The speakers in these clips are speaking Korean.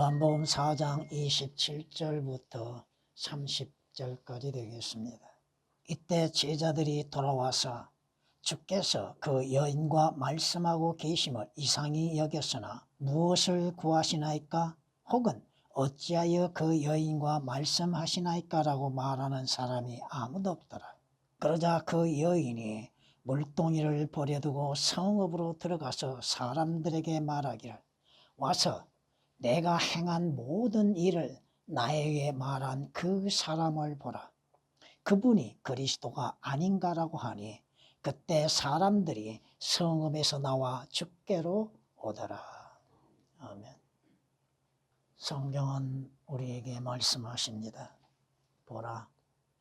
요한복음 4장 27절부터 30절까지 되겠습니다. 이때 제자들이 돌아와서 주께서 그 여인과 말씀하고 계심을 이상히 여겼으나 무엇을 구하시나이까? 혹은 어찌하여 그 여인과 말씀하시나이까? 라고 말하는 사람이 아무도 없더라. 그러자 그 여인이 물동이를 버려두고 성읍으로 들어가서 사람들에게 말하기를, 와서 내가 행한 모든 일을 나에게 말한 그 사람을 보라. 그분이 그리스도가 아닌가라고 하니 그때 사람들이 성읍에서 나와 주께로 오더라. 아멘. 성경은 우리에게 말씀하십니다. 보라,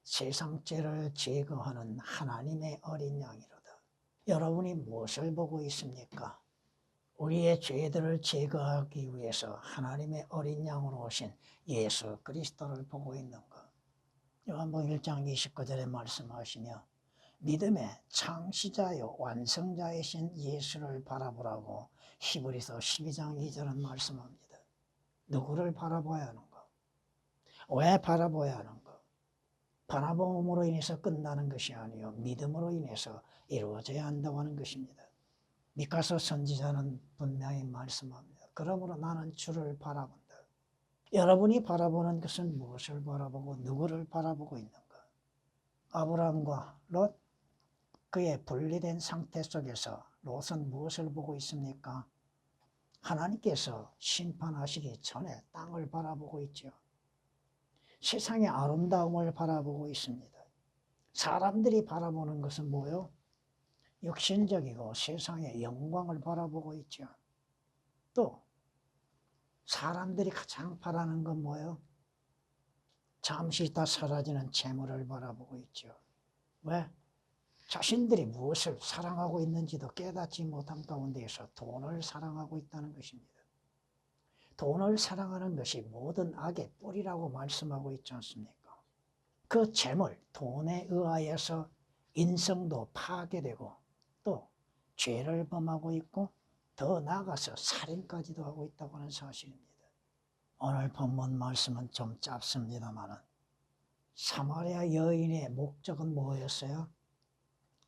세상 죄를 제거하는 하나님의 어린 양이로다. 여러분이 무엇을 보고 있습니까? 우리의 죄들을 제거하기 위해서 하나님의 어린 양으로 오신 예수 그리스도를 보고 있는 것. 요한복음 1장 29절에 말씀하시며 믿음의 창시자요 완성자이신 예수를 바라보라고 히브리서 12장 2절은 말씀합니다. 누구를 바라봐야 하는가? 왜 바라봐야 하는가? 바라봄으로 인해서 끝나는 것이 아니요 믿음으로 인해서 이루어져야 한다고 하는 것입니다. 미카서 선지자는 분명히 말씀합니다. 그러므로 나는 주를 바라본다. 여러분이 바라보는 것은 무엇을 바라보고 누구를 바라보고 있는가? 아브라함과 롯, 그의 분리된 상태 속에서 롯은 무엇을 보고 있습니까? 하나님께서 심판하시기 전에 땅을 바라보고 있죠. 세상의 아름다움을 바라보고 있습니다. 사람들이 바라보는 것은 뭐요? 육신적이고 세상의 영광을 바라보고 있죠. 또 사람들이 가장 바라는 건 뭐예요? 잠시 있다 사라지는 재물을 바라보고 있죠. 왜? 자신들이 무엇을 사랑하고 있는지도 깨닫지 못한 가운데에서 돈을 사랑하고 있다는 것입니다. 돈을 사랑하는 것이 모든 악의 뿌리라고 말씀하고 있지 않습니까? 그 재물, 돈에 의하여서 인성도 파괴되고 또 죄를 범하고 있고 더 나아가서 살인까지도 하고 있다고 하는 사실입니다. 오늘 본문 말씀은 좀 짧습니다만 사마리아 여인의 목적은 뭐였어요?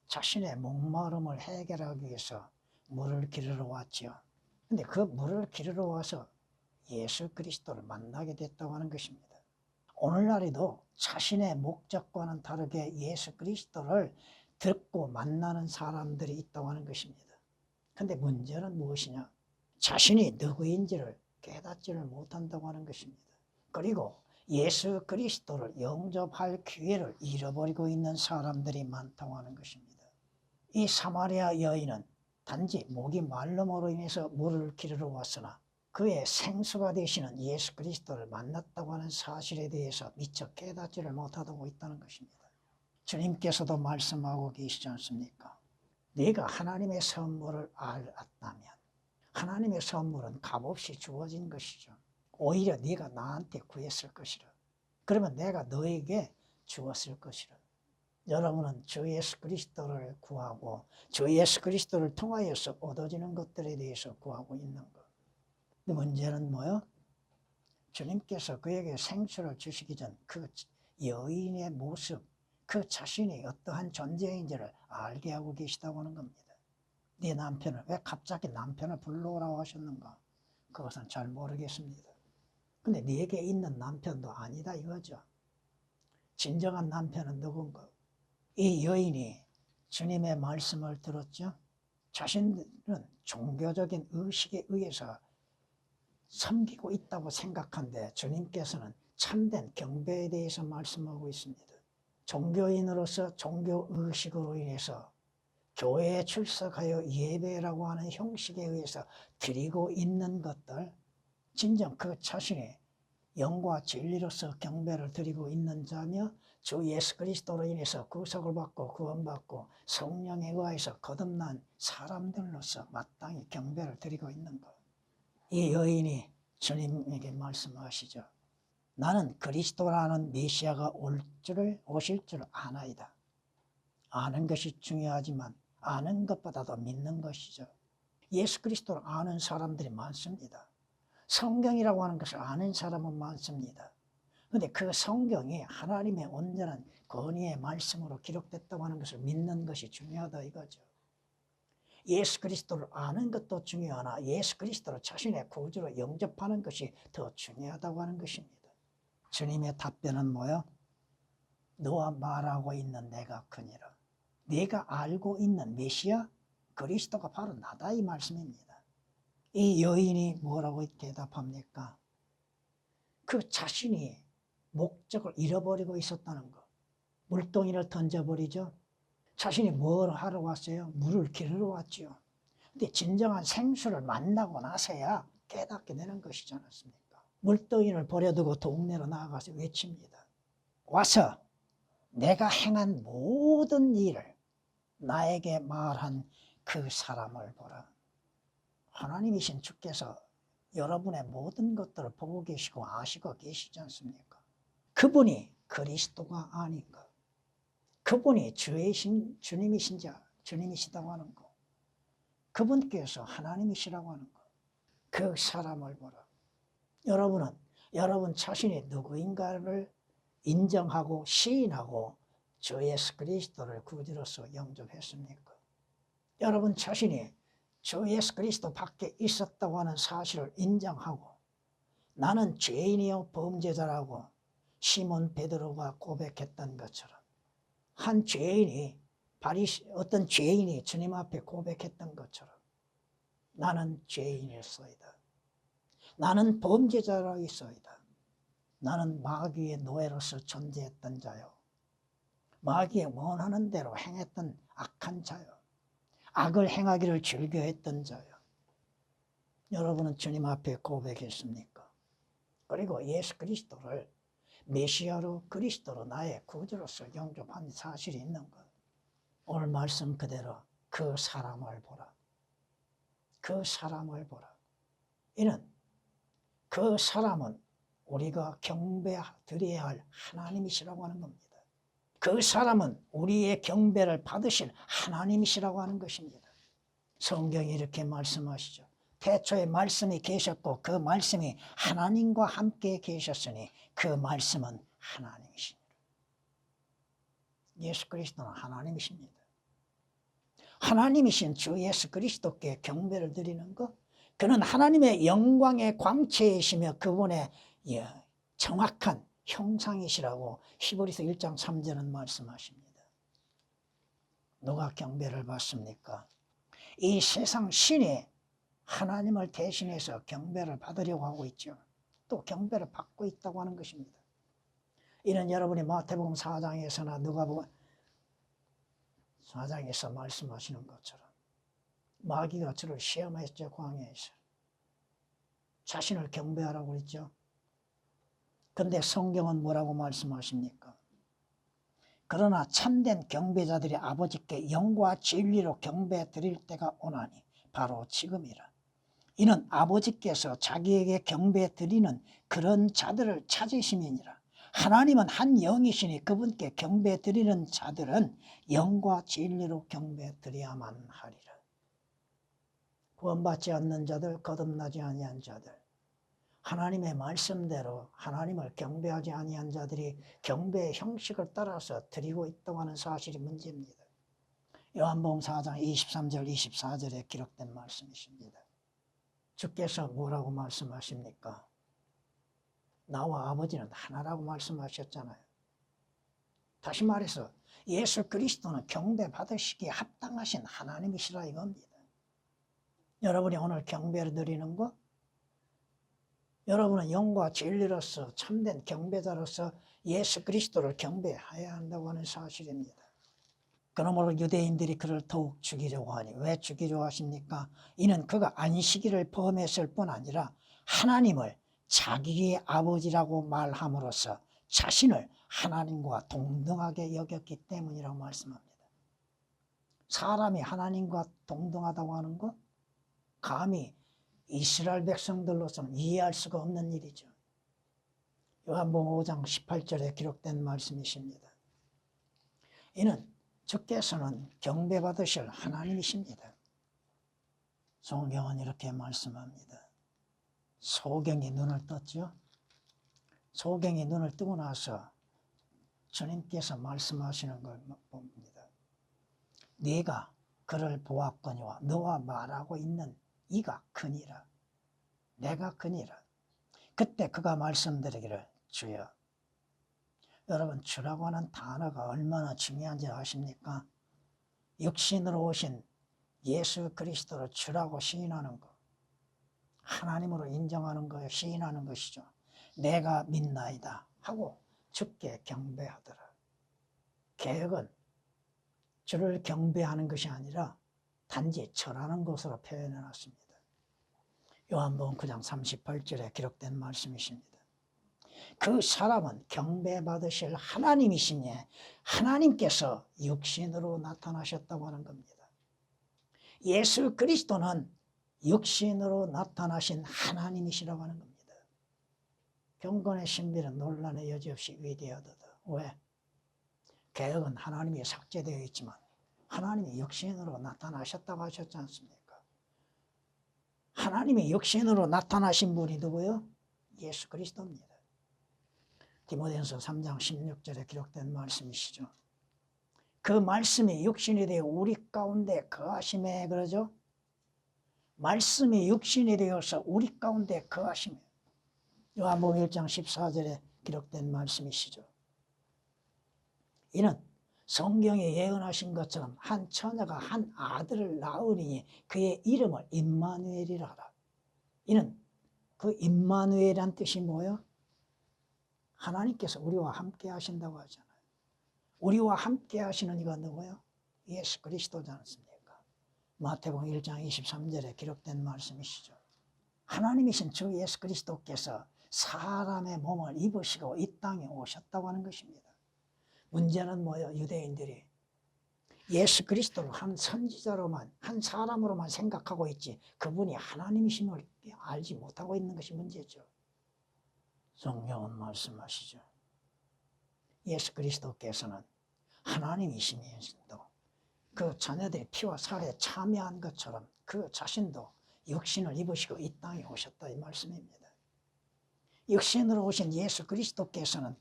자신의 목마름을 해결하기 위해서 물을 기르러 왔죠. 근데 그 물을 기르러 와서 예수 그리스도를 만나게 됐다고 하는 것입니다. 오늘날에도 자신의 목적과는 다르게 예수 그리스도를 듣고 만나는 사람들이 있다고 하는 것입니다. 근데 문제는 무엇이냐? 자신이 누구인지를 깨닫지를 못한다고 하는 것입니다. 그리고 예수 그리스도를 영접할 기회를 잃어버리고 있는 사람들이 많다고 하는 것입니다. 이 사마리아 여인은 단지 목이 말름으로 인해서 물을 기르러 왔으나 그의 생수가 되시는 예수 그리스도를 만났다고 하는 사실에 대해서 미처 깨닫지를 못하고 있다는 것입니다. 주님께서도 말씀하고 계시지 않습니까? 네가 하나님의 선물을 알았다면 하나님의 선물은 값없이 주어진 것이죠. 오히려 네가 나한테 구했을 것이라. 그러면 내가 너에게 주었을 것이라. 여러분은 주 예수 그리스도를 구하고 주 예수 그리스도를 통하여서 얻어지는 것들에 대해서 구하고 있는 것. 근데 문제는 뭐요? 주님께서 그에게 생수를 주시기 전 그 여인의 모습, 그 자신이 어떠한 존재인지를 알게 하고 계시다고 하는 겁니다. 네 남편을, 왜 갑자기 남편을 불러오라고 하셨는가? 그것은 잘 모르겠습니다. 근데 네게 있는 남편도 아니다 이거죠. 진정한 남편은 누군가? 이 여인이 주님의 말씀을 들었죠. 자신들은 종교적인 의식에 의해서 섬기고 있다고 생각한데 주님께서는 참된 경배에 대해서 말씀하고 있습니다. 종교인으로서 종교 의식으로 인해서 교회에 출석하여 예배라고 하는 형식에 의해서 드리고 있는 것들, 진정 그 자신의 영과 진리로서 경배를 드리고 있는 자며 주 예수 그리스도로 인해서 구속을 받고 구원받고 성령에 의해서 거듭난 사람들로서 마땅히 경배를 드리고 있는 것. 이 여인이 주님에게 말씀하시죠. 나는 그리스도라는 메시아가 오실 줄 아나이다. 아는 것이 중요하지만 아는 것보다도 믿는 것이죠. 예수 그리스도를 아는 사람들이 많습니다. 성경이라고 하는 것을 아는 사람은 많습니다. 그런데 그 성경이 하나님의 온전한 권위의 말씀으로 기록됐다고 하는 것을 믿는 것이 중요하다 이거죠. 예수 그리스도를 아는 것도 중요하나 예수 그리스도를 자신의 구주로 영접하는 것이 더 중요하다고 하는 것입니다. 주님의 답변은 뭐요? 너와 말하고 있는 내가 크니라. 네가 알고 있는 메시아 그리스도가 바로 나다 이 말씀입니다. 이 여인이 뭐라고 대답합니까? 그 자신이 목적을 잃어버리고 있었다는 것. 물동이를 던져버리죠. 자신이 뭘 하러 왔어요? 물을 기르러 왔죠. 근데 진정한 생수를 만나고 나서야 깨닫게 되는 것이지 않았습니까? 물동이를 버려두고 동네로 나아가서 외칩니다. 와서 내가 행한 모든 일을 나에게 말한 그 사람을 보라. 하나님이신 주께서 여러분의 모든 것들을 보고 계시고 아시고 계시지 않습니까? 그분이 그리스도가 아닌가? 그분이 주님이시다고 하는 거. 그분께서 하나님이시라고 하는 거. 그 사람을 보라. 여러분은 여러분 자신이 누구인가를 인정하고 시인하고 주 예수 그리스도를 구주로서 영접했습니까? 여러분 자신이 주 예수 그리스도 밖에 있었다고 하는 사실을 인정하고 나는 죄인이요 범죄자라고 시몬 베드로가 고백했던 것처럼 한 죄인이 어떤 죄인이 주님 앞에 고백했던 것처럼 나는 죄인이었소이다. 나는 범죄자로있소이다. 나는 마귀의 노예로서 존재했던 자요. 마귀의 원하는 대로 행했던 악한 자요. 악을 행하기를 즐겨했던 자요. 여러분은 주님 앞에 고백했습니까? 그리고 예수 그리스도를 메시아로 그리스도로 나의 구주로서 영접한 사실이 있는 것. 오늘 말씀 그대로 그 사람을 보라. 그 사람을 보라. 이는 그 사람은 우리가 경배드려야 할 하나님이시라고 하는 겁니다. 그 사람은 우리의 경배를 받으실 하나님이시라고 하는 것입니다. 성경이 이렇게 말씀하시죠. 태초에 말씀이 계셨고 그 말씀이 하나님과 함께 계셨으니 그 말씀은 하나님이십니다. 예수 그리스도는 하나님이십니다. 하나님이신 주 예수 그리스도께 경배를 드리는 것, 그는 하나님의 영광의 광채이시며 그분의 정확한 형상이시라고 히브리서 1장 3절은 말씀하십니다. 누가 경배를 받습니까? 이 세상 신이 하나님을 대신해서 경배를 받으려고 하고 있죠. 또 경배를 받고 있다고 하는 것입니다. 이는 여러분이 마태복음 4장에서나 누가복음 4장에서 말씀하시는 것처럼 마귀가 저를 시험했죠. 광야에서 자신을 경배하라고 그랬죠. 그런데 성경은 뭐라고 말씀하십니까? 그러나 참된 경배자들이 아버지께 영과 진리로 경배 드릴 때가 오나니 바로 지금이라. 이는 아버지께서 자기에게 경배 드리는 그런 자들을 찾으심이니라. 하나님은 한 영이시니 그분께 경배 드리는 자들은 영과 진리로 경배 드려야만 하리라. 구원받지 않는 자들, 거듭나지 아니한 자들, 하나님의 말씀대로 하나님을 경배하지 아니한 자들이 경배의 형식을 따라서 드리고 있다고 하는 사실이 문제입니다. 요한복음 4장 23절 24절에 기록된 말씀이십니다. 주께서 뭐라고 말씀하십니까? 나와 아버지는 하나라고 말씀하셨잖아요. 다시 말해서 예수 그리스도는 경배받으시기에 합당하신 하나님이시라 이겁니다. 여러분이 오늘 경배를 드리는 것, 여러분은 영과 진리로서 참된 경배자로서 예수 그리스도를 경배해야 한다고 하는 사실입니다. 그러므로 유대인들이 그를 더욱 죽이려고 하니 왜 죽이려고 하십니까? 이는 그가 안식일을 범했을 뿐 아니라 하나님을 자기의 아버지라고 말함으로써 자신을 하나님과 동등하게 여겼기 때문이라고 말씀합니다. 사람이 하나님과 동등하다고 하는 것, 감히 이스라엘 백성들로서는 이해할 수가 없는 일이죠. 요한복음 5장 18절에 기록된 말씀이십니다. 이는 주께서는 경배받으실 하나님이십니다. 성경은 이렇게 말씀합니다. 소경이 눈을 떴죠. 소경이 눈을 뜨고 나서 주님께서 말씀하시는 걸 봅니다. 네가 그를 보았거니와 너와 말하고 있는 이가 크니라. 내가 크니라. 그때 그가 말씀드리기를 주여. 여러분, 주라고 하는 단어가 얼마나 중요한지 아십니까? 육신으로 오신 예수 그리스도를 주라고 시인하는 것, 하나님으로 인정하는 것, 시인하는 것이죠. 내가 믿나이다 하고 주께 경배하더라. 개혁은 주를 경배하는 것이 아니라 단지 절하는 것으로 표현해 놨습니다. 요한복음 9장 38절에 기록된 말씀이십니다. 그 사람은 경배받으실 하나님이시니 하나님께서 육신으로 나타나셨다고 하는 겁니다. 예수 그리스도는 육신으로 나타나신 하나님이시라고 하는 겁니다. 경건의 신비는 논란의 여지 없이 위대하도다. 왜? 개혁은 하나님이 삭제되어 있지만 하나님이 육신으로 나타나셨다고 하셨지 않습니까? 하나님이 육신으로 나타나신 분이 누구요? 예수 그리스도입니다. 디모데전서 3장 16절에 기록된 말씀이시죠. 그 말씀이 육신이 되어 우리 가운데 거하심에 그러죠. 말씀이 육신이 되어서 우리 가운데 거하심에. 요한복음 1장 14절에 기록된 말씀이시죠. 이는 성경에 예언하신 것처럼 한 처녀가 한 아들을 낳으니 그의 이름을 임마누엘이라 하라. 이는 그 임마누엘이란 뜻이 뭐예요? 하나님께서 우리와 함께 하신다고 하잖아요. 우리와 함께 하시는 이가 누구예요? 예수 그리스도지 않습니까? 마태복음 1장 23절에 기록된 말씀이시죠. 하나님이신 주 예수 그리스도께서 사람의 몸을 입으시고 이 땅에 오셨다고 하는 것입니다. 문제는 뭐예요? 유대인들이 예수 그리스도를 한 선지자로만, 한 사람으로만 생각하고 있지 그분이 하나님이심을 알지 못하고 있는 것이 문제죠. 성경은 말씀하시죠. 예수 그리스도께서는 하나님이시면서도 그 자녀들이 피와 살에 참여한 것처럼 그 자신도 육신을 입으시고 이 땅에 오셨다 이 말씀입니다. 육신으로 오신 예수 그리스도께서는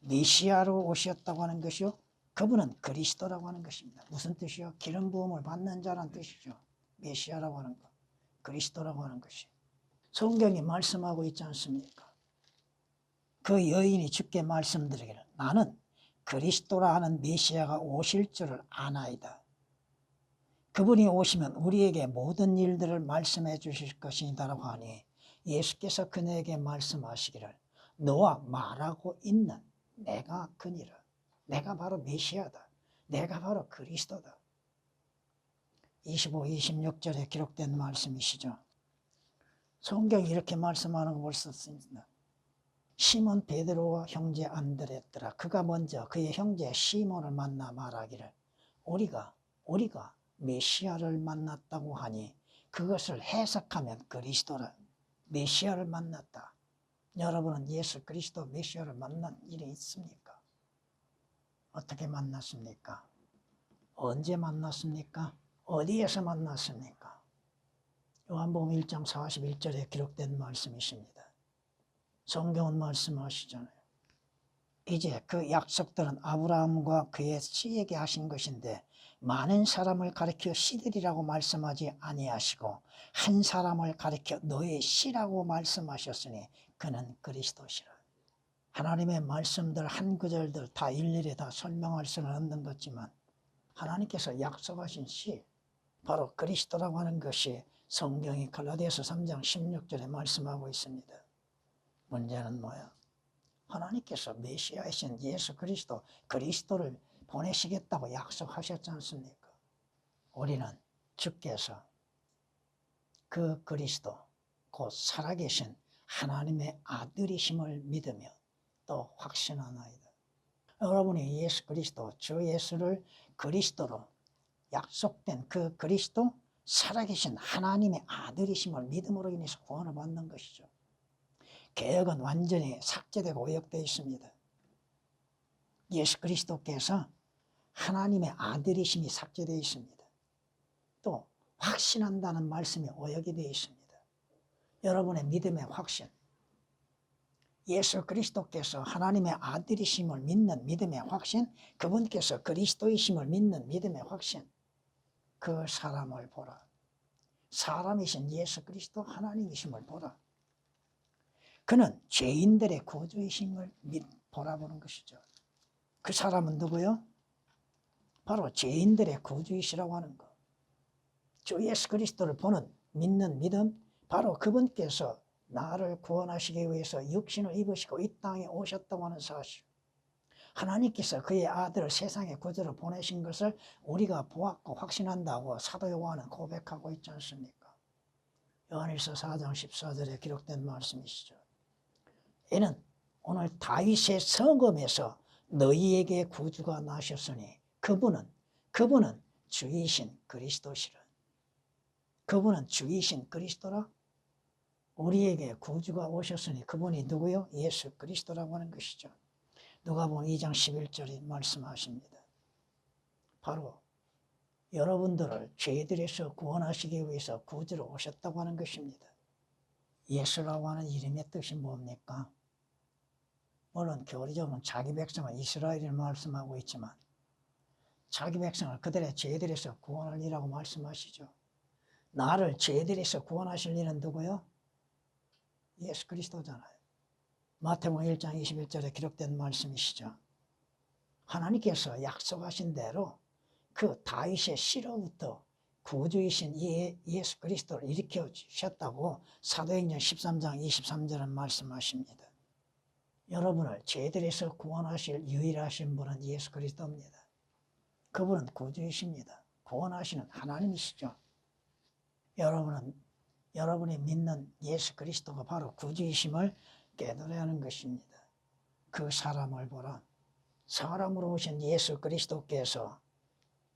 메시아로 오셨다고 하는 것이요. 그분은 그리스도라고 하는 것입니다. 무슨 뜻이요? 기름 부음을 받는 자라는 뜻이죠. 메시아라고 하는 것, 그리스도라고 하는 것이. 성경이 말씀하고 있지 않습니까? 그 여인이 주께 말씀드리기를 나는 그리스도라 하는 메시아가 오실 줄을 아나이다. 그분이 오시면 우리에게 모든 일들을 말씀해 주실 것이다라고 하니 예수께서 그녀에게 말씀하시기를 너와 말하고 있는 내가 그니라. 내가 바로 메시아다. 내가 바로 그리스도다. 25, 26절에 기록된 말씀이시죠. 성경이 이렇게 말씀하는 거 볼 수 있습니다. 시몬 베드로와 형제 안드레더라. 그가 먼저 그의 형제 시몬을 만나 말하기를 우리가 메시아를 만났다고 하니 그것을 해석하면 그리스도라. 메시아를 만났다. 여러분은 예수 그리스도 메시아를 만난 일이 있습니까? 어떻게 만났습니까? 언제 만났습니까? 어디에서 만났습니까? 요한복음 1장 41절에 기록된 말씀이십니다. 성경은 말씀하시잖아요. 이제 그 약속들은 아브라함과 그의 씨에게 하신 것인데 많은 사람을 가리켜 씨들이라고 말씀하지 아니하시고 한 사람을 가리켜 너의 씨라고 말씀하셨으니 그는 그리스도시라. 하나님의 말씀들 한 구절들 다 일일이 다 설명할 수는 없는 것지만 하나님께서 약속하신 씨 바로 그리스도라고 하는 것이 성경이 갈라디아서 3장 16절에 말씀하고 있습니다. 문제는 뭐야? 하나님께서 메시아이신 예수 그리스도 그리스도를 보내시겠다고 약속하셨지 않습니까? 우리는 주께서 그 그리스도 곧 살아계신 하나님의 아들이심을 믿으며 또 확신하나이다. 여러분이 예수 그리스도 주 예수를 그리스도로 약속된 그 그리스도 살아계신 하나님의 아들이심을 믿음으로 인해서 구원을 받는 것이죠. 개혁은 완전히 삭제되고 오역되어 있습니다. 예수 그리스도께서 하나님의 아들이심이 삭제되어 있습니다. 또 확신한다는 말씀이 오역이 되어 있습니다. 여러분의 믿음의 확신, 예수 그리스도께서 하나님의 아들이심을 믿는 믿음의 확신, 그분께서 그리스도이심을 믿는 믿음의 확신, 그 사람을 보라. 사람이신 예수 그리스도 하나님이심을 보라. 그는 죄인들의 구주이심을 보라보는 것이죠. 그 사람은 누구요? 바로 죄인들의 구주이시라고 하는 것. 주 예수 그리스도를 보는 믿는 믿음, 바로 그분께서 나를 구원하시기 위해서 육신을 입으시고 이 땅에 오셨다고 하는 사실, 하나님께서 그의 아들을 세상에 구주로 보내신 것을 우리가 보았고 확신한다고 사도 요한은 고백하고 있지 않습니까? 요한일서 4장 14절에 기록된 말씀이시죠. 이는 오늘 다윗의 성검에서 너희에게 구주가 나셨으니 그분은 주이신 그리스도시라. 그분은 주이신 그리스도라. 우리에게 구주가 오셨으니 그분이 누구요? 예수 그리스도라고 하는 것이죠. 누가복음 2장 11절에 말씀하십니다. 바로 여러분들을 죄들에서 구원하시기 위해서 구주로 오셨다고 하는 것입니다. 예수라고 하는 이름의 뜻이 뭡니까? 물론 교리적으로는 자기 백성은 이스라엘을 말씀하고 있지만 자기 백성을 그들의 죄들에서 구원하리라고 말씀하시죠. 나를 죄들에서 구원하실 이는 누구요? 예수 그리스도잖아요. 마태복음 1장 21절에 기록된 말씀이시죠. 하나님께서 약속하신 대로 그 다윗의 씨로부터 구주이신 예수 그리스도를 일으켜 주셨다고 사도행전 13장 23절은 말씀하십니다. 여러분을 죄들에서 구원하실 유일하신 분은 예수 그리스도입니다. 그분은 구주이십니다. 구원하시는 하나님이시죠. 여러분이 믿는 예수 그리스도가 바로 구주이심을 깨달아야 하는 것입니다. 그 사람을 보라. 사람으로 오신 예수 그리스도께서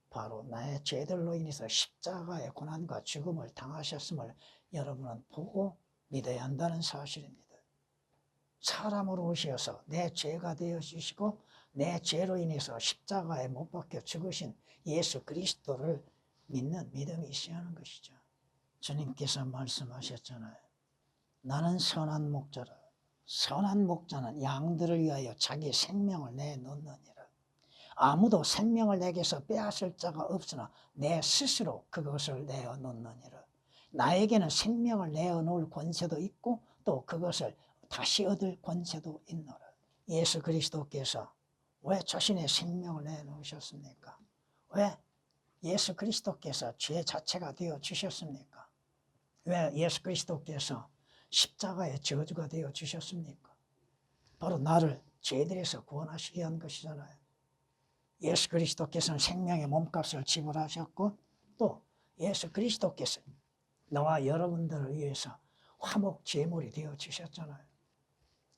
바로 나의 죄들로 인해서 십자가의 고난과 죽음을 당하셨음을 여러분은 보고 믿어야 한다는 사실입니다. 사람으로 오셔서 내 죄가 되어 주시고 내 죄로 인해서 십자가에 못 박혀 죽으신 예수 그리스도를 믿는 믿음이 있어야 하는 것이죠. 주님께서 말씀하셨잖아요. 나는 선한 목자라. 선한 목자는 양들을 위하여 자기 생명을 내놓느니라. 아무도 생명을 내게서 빼앗을 자가 없으나 내 스스로 그것을 내어놓느니라. 나에게는 생명을 내어놓을 권세도 있고 또 그것을 다시 얻을 권세도 있노라. 예수 그리스도께서 왜 자신의 생명을 내놓으셨습니까? 왜 예수 그리스도께서 죄 자체가 되어 주셨습니까? 왜 예수 그리스도께서 십자가의 저주가 되어 주셨습니까? 바로 나를 죄들에서 구원하시게 한 것이잖아요. 예수 그리스도께서는 생명의 몸값을 지불하셨고 또 예수 그리스도께서 너와 여러분들을 위해서 화목 제물이 되어 주셨잖아요.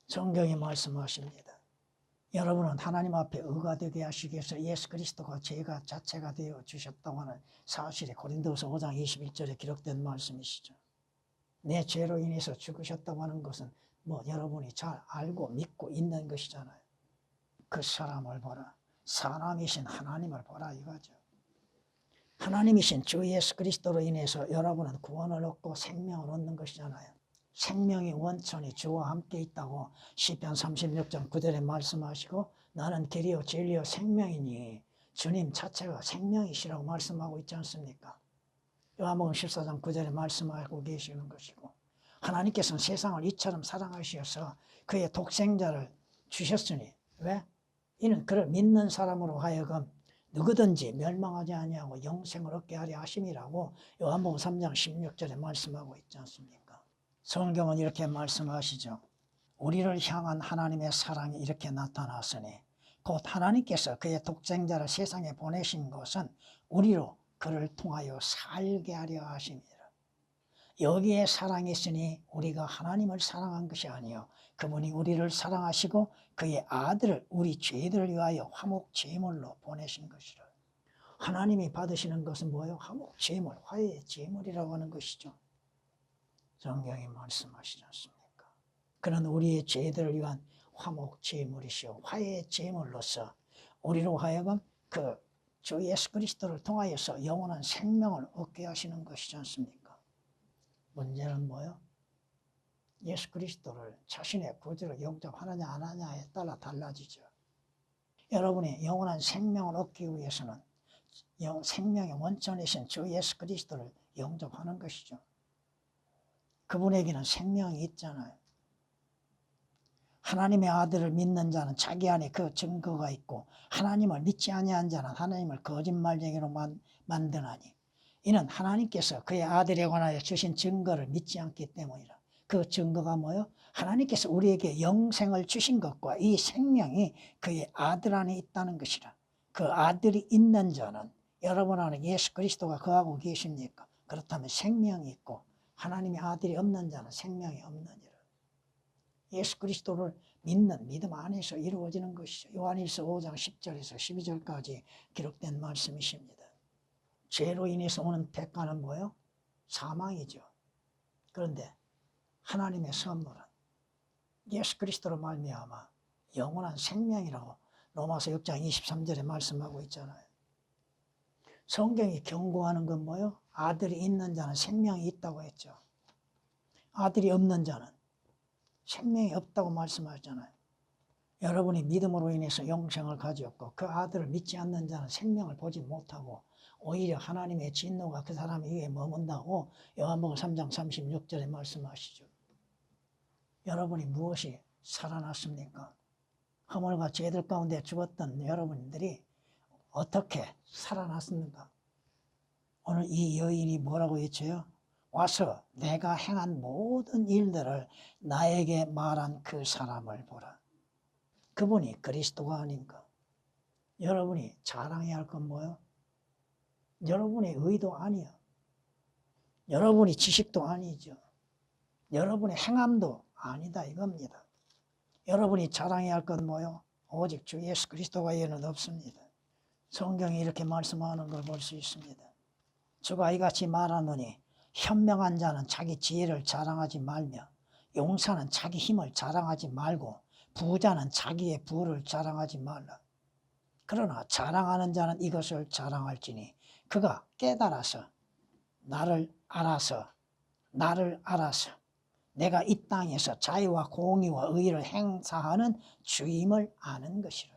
성경이 말씀하십니다. 여러분은 하나님 앞에 의가 되게 하시기 위해서 예수 그리스도가 죄가 자체가 되어 주셨다고 하는 사실이 고린도서 5장 21절에 기록된 말씀이시죠. 내 죄로 인해서 죽으셨다고 하는 것은 여러분이 잘 알고 믿고 있는 것이잖아요. 그 사람을 보라. 사람이신 하나님을 보라 이거죠. 하나님이신 주 예수 그리스도로 인해서 여러분은 구원을 얻고 생명을 얻는 것이잖아요. 생명의 원천이 주와 함께 있다고 시편 36장 9절에 말씀하시고 나는 길이요 진리요 생명이니 주님 자체가 생명이시라고 말씀하고 있지 않습니까? 요한복음 14장 9절에 말씀하고 계시는 것이고 하나님께서는 세상을 이처럼 사랑하셔서 그의 독생자를 주셨으니 왜? 이는 그를 믿는 사람으로 하여금 누구든지 멸망하지 아니하고 영생을 얻게 하려 하심이라고 요한복음 3장 16절에 말씀하고 있지 않습니까? 성경은 이렇게 말씀하시죠. 우리를 향한 하나님의 사랑이 이렇게 나타났으니 곧 하나님께서 그의 독생자를 세상에 보내신 것은 우리로 그를 통하여 살게 하려 하심이라. 여기에 사랑이 있으니 우리가 하나님을 사랑한 것이 아니요 그분이 우리를 사랑하시고 그의 아들을 우리 죄들을 위하여 화목 제물로 보내신 것이라. 하나님이 받으시는 것은 뭐예요? 화목 제물, 화해의 제물이라고 하는 것이죠. 성경이 말씀하시지 않습니까? 그는 우리의 죄들을 위한 화목 제물이시오 화해의 제물로서 우리로 하여금 그 주 예수 그리스도를 통하여서 영원한 생명을 얻게 하시는 것이지 않습니까? 문제는 뭐예요? 예수 그리스도를 자신의 구주로 영접하느냐 안 하느냐에 따라 달라지죠. 여러분이 영원한 생명을 얻기 위해서는 생명의 원천이신 주 예수 그리스도를 영접하는 것이죠. 그분에게는 생명이 있잖아요. 하나님의 아들을 믿는 자는 자기 안에 그 증거가 있고 하나님을 믿지 아니한 자는 하나님을 거짓말쟁이로 만드나니 이는 하나님께서 그의 아들에 관하여 주신 증거를 믿지 않기 때문이라. 그 증거가 뭐요? 하나님께서 우리에게 영생을 주신 것과 이 생명이 그의 아들 안에 있다는 것이라. 그 아들이 있는 자는 여러분 안에 예수 그리스도가 거하고 계십니까? 그렇다면 생명이 있고 하나님의 아들이 없는 자는 생명이 없느니라. 예수 그리스도를 믿는 믿음 안에서 이루어지는 것이죠. 요한일서 5장 10절에서 12절까지 기록된 말씀이십니다. 죄로 인해서 오는 대가는 뭐예요? 사망이죠. 그런데 하나님의 선물은 예수 그리스도로 말미암아 영원한 생명이라고 로마서 6장 23절에 말씀하고 있잖아요. 성경이 경고하는 건 뭐예요? 아들이 있는 자는 생명이 있다고 했죠. 아들이 없는 자는 생명이 없다고 말씀하잖아요. 여러분이 믿음으로 인해서 영생을 가졌고 그 아들을 믿지 않는 자는 생명을 보지 못하고 오히려 하나님의 진노가 그 사람 위에 머문다고 요한복음 3장 36절에 말씀하시죠. 여러분이 무엇이 살아났습니까? 허물과 죄들 가운데 죽었던 여러분들이 어떻게 살아났습니까? 오늘 이 여인이 뭐라고 외쳐요? 와서 내가 행한 모든 일들을 나에게 말한 그 사람을 보라. 그분이 그리스도가 아닌가? 여러분이 자랑해야 할 건 뭐예요? 여러분의 의도 아니야. 여러분이 지식도 아니죠. 여러분의 행함도 아니다 이겁니다. 여러분이 자랑해야 할 건 뭐예요? 오직 주 예수 그리스도가 외에는 없습니다. 성경이 이렇게 말씀하는 걸 볼 수 있습니다. 주가 이같이 말하노니 현명한 자는 자기 지혜를 자랑하지 말며 용사는 자기 힘을 자랑하지 말고 부자는 자기의 부를 자랑하지 말라. 그러나 자랑하는 자는 이것을 자랑할지니 그가 깨달아서 나를 알아서 내가 이 땅에서 자유와 공의와 의를 행사하는 주임을 아는 것이라.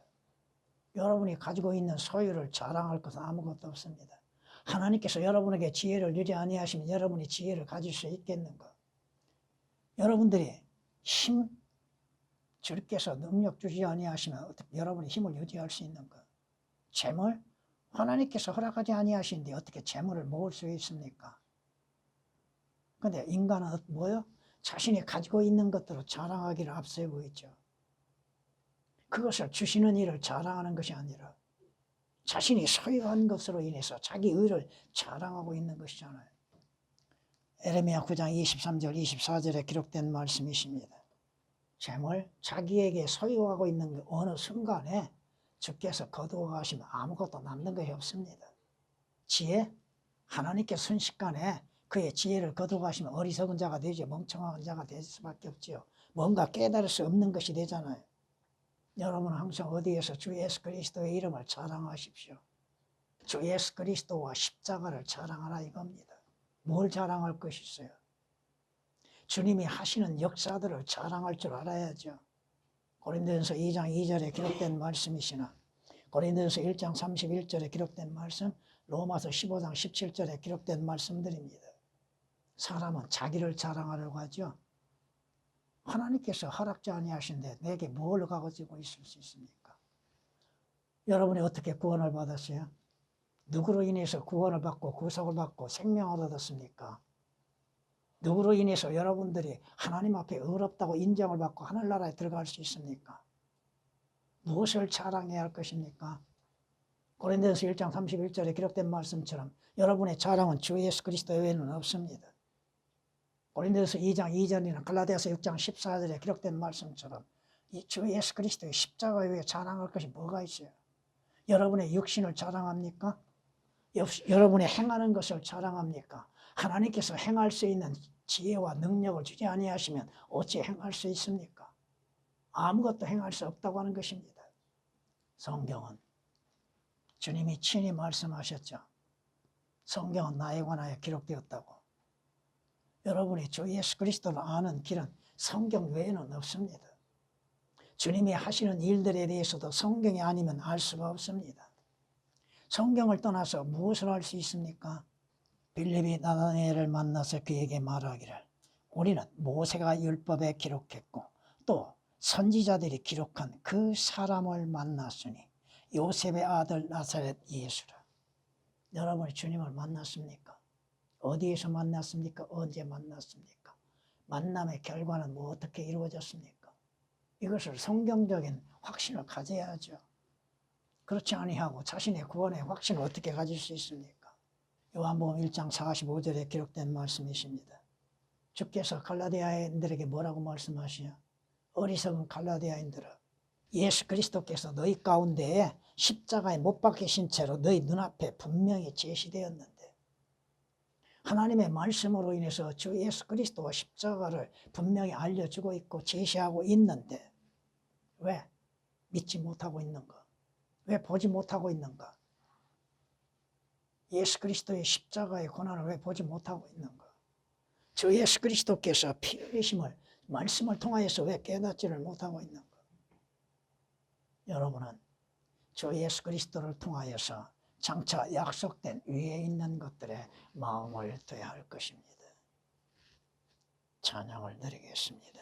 여러분이 가지고 있는 소유를 자랑할 것은 아무것도 없습니다. 하나님께서 여러분에게 지혜를 주지 아니하시면 여러분이 지혜를 가질 수 있겠는가? 여러분들이 주께서 능력 주지 아니하시면 어떻게 여러분이 힘을 유지할 수 있는가? 재물? 하나님께서 허락하지 아니하시는데 어떻게 재물을 모을 수 있습니까? 근데 인간은 뭐요? 자신이 가지고 있는 것들을 자랑하기를 앞세우고 있죠. 그것을 주시는 일을 자랑하는 것이 아니라 자신이 소유한 것으로 인해서 자기 의를 자랑하고 있는 것이잖아요. 에레미야 9장 23절 24절에 기록된 말씀이십니다. 재물, 자기에게 소유하고 있는 그 어느 순간에 주께서 거두어 가시면 아무것도 남는 것이 없습니다. 지혜, 하나님께 순식간에 그의 지혜를 거두어 가시면 어리석은 자가 되죠. 멍청한 자가 될 수밖에 없죠. 뭔가 깨달을 수 없는 것이 되잖아요. 여러분은 항상 어디에서 주 예수 그리스도의 이름을 자랑하십시오. 주 예수 그리스도와 십자가를 자랑하라 이겁니다. 뭘 자랑할 것이 있어요? 주님이 하시는 역사들을 자랑할 줄 알아야죠. 고린도전서 2장 2절에 기록된 말씀이시나 고린도전서 1장 31절에 기록된 말씀, 로마서 15장 17절에 기록된 말씀들입니다. 사람은 자기를 자랑하려고 하죠. 하나님께서 허락지 아니하신데 내게 뭘 가지고 있을 수 있습니까? 여러분이 어떻게 구원을 받았어요? 누구로 인해서 구원을 받고 구속을 받고 생명을 얻었습니까? 누구로 인해서 여러분들이 하나님 앞에 의롭다고 인정을 받고 하늘나라에 들어갈 수 있습니까? 무엇을 자랑해야 할 것입니까? 고린도전서 1장 31절에 기록된 말씀처럼 여러분의 자랑은 주 예수 그리스도 외에는 없습니다. 고린도전서 2장 2절이나 갈라디아서 6장 14절에 기록된 말씀처럼 이 주 예수 그리스도의 십자가 외에 자랑할 것이 뭐가 있어요? 여러분의 육신을 자랑합니까? 여러분의 행하는 것을 자랑합니까? 하나님께서 행할 수 있는 지혜와 능력을 주지 아니하시면 어찌 행할 수 있습니까? 아무것도 행할 수 없다고 하는 것입니다. 성경은 주님이 친히 말씀하셨죠. 성경은 나에 관하여 기록되었다고. 여러분이 주 예수 그리스도를 아는 길은 성경 외에는 없습니다. 주님이 하시는 일들에 대해서도 성경이 아니면 알 수가 없습니다. 성경을 떠나서 무엇을 할 수 있습니까? 빌립이 나다나엘을 만나서 그에게 말하기를 우리는 모세가 율법에 기록했고 또 선지자들이 기록한 그 사람을 만났으니 요셉의 아들 나사렛 예수라. 여러분이 주님을 만났습니까? 어디에서 만났습니까? 언제 만났습니까? 만남의 결과는 뭐 어떻게 이루어졌습니까? 이것을 성경적인 확신을 가져야죠. 그렇지 아니하고 자신의 구원의 확신을 어떻게 가질 수 있습니까? 요한복음 1장 45절에 기록된 말씀이십니다. 주께서 갈라디아인들에게 뭐라고 말씀하시냐? 어리석은 갈라디아인들아, 예수 그리스도께서 너희 가운데에 십자가에 못 박히신 채로 너희 눈앞에 분명히 제시되었는데 하나님의 말씀으로 인해서 주 예수 그리스도와 십자가를 분명히 알려주고 있고 제시하고 있는데 왜 믿지 못하고 있는가? 왜 보지 못하고 있는가? 예수 그리스도의 십자가의 고난을 왜 보지 못하고 있는가? 주 예수 그리스도께서 피 흘리심을 말씀을 통하여서 왜 깨닫지를 못하고 있는가? 여러분은 주 예수 그리스도를 통하여서 장차 약속된 위에 있는 것들에 마음을 둬야 할 것입니다. 찬양을 드리겠습니다.